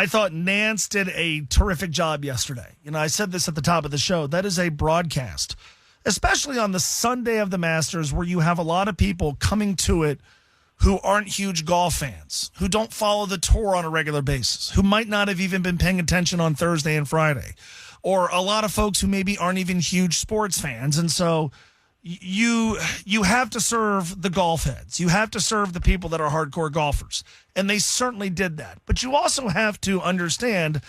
I thought Nance did a terrific job yesterday. I said this at the top of the show. That is a broadcast, especially on the Sunday of the Masters, where you have a lot of people coming to it who aren't huge golf fans, who don't follow the tour on a regular basis, who might not have even been paying attention on Thursday and Friday, or a lot of folks who maybe aren't even huge sports fans. And so you have to serve the golf heads. You have to serve the people that are hardcore golfers. And they certainly did that. But you also have to understand,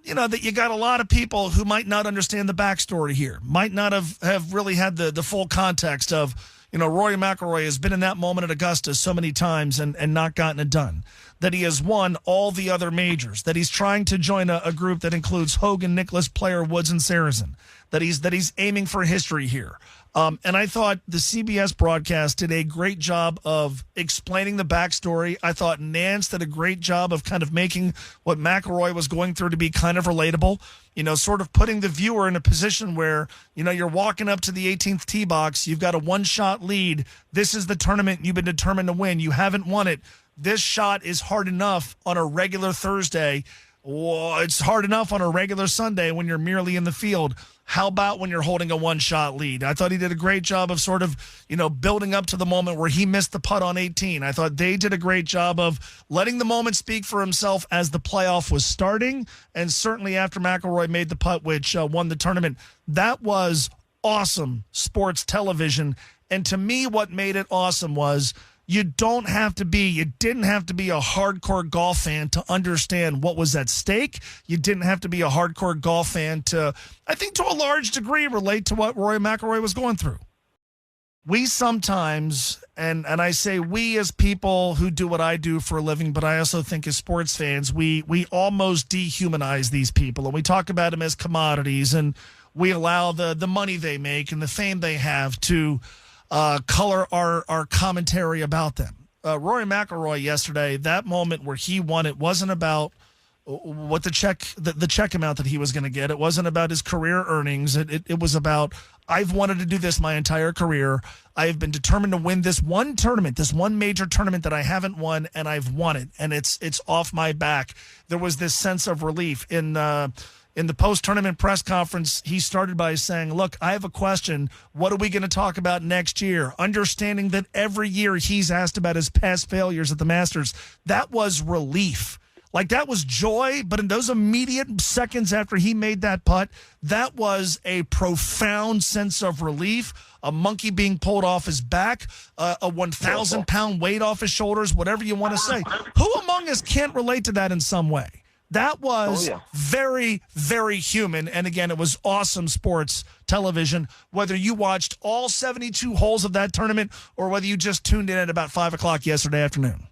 that you got a lot of people who might not understand the backstory here, might not have really had the full context of, Rory McIlroy has been in that moment at Augusta so many times and not gotten it done, that he has won all the other majors, that he's trying to join a group that includes Hogan, Nicklaus, Player, Woods, and Sarazen, that he's aiming for history here. And I thought the CBS broadcast did a great job of explaining the backstory. I thought Nance did a great job of kind of making what McIlroy was going through to be kind of relatable, sort of putting the viewer in a position where, you're walking up to the 18th tee box. You've got a one-shot lead. This is the tournament you've been determined to win. You haven't won it. This shot is hard enough on a regular Thursday. Well, it's hard enough on a regular Sunday when you're merely in the field. How about when you're holding a one-shot lead? I thought he did a great job of sort of, building up to the moment where he missed the putt on 18. I thought they did a great job of letting the moment speak for himself as the playoff was starting, and certainly after McIlroy made the putt, which won the tournament. That was awesome sports television. And to me, what made it awesome was you didn't have to be a hardcore golf fan to understand what was at stake. You didn't have to be a hardcore golf fan to, I think to a large degree, relate to what Rory McIlroy was going through. We sometimes, and I say we as people who do what I do for a living, but I also think as sports fans, we almost dehumanize these people, and we talk about them as commodities, and we allow the money they make and the fame they have to color our commentary about them. Rory McIlroy yesterday, that moment where he won, it wasn't about what the check amount that he was going to get. It wasn't about his career earnings. It was about, I've wanted to do this my entire career. I have been determined to win this one tournament, this one major tournament that I haven't won, and I've won it, and it's off my back. There was this sense of relief in the post-tournament press conference. He started by saying, look, I have a question. What are we going to talk about next year? Understanding that every year he's asked about his past failures at the Masters. That was relief. Like, that was joy, but in those immediate seconds after he made that putt, that was a profound sense of relief. A monkey being pulled off his back, a 1,000-pound weight off his shoulders, whatever you want to say. Who among us can't relate to that in some way? That was very, very human. And again, it was awesome sports television, whether you watched all 72 holes of that tournament or whether you just tuned in at about 5 o'clock yesterday afternoon.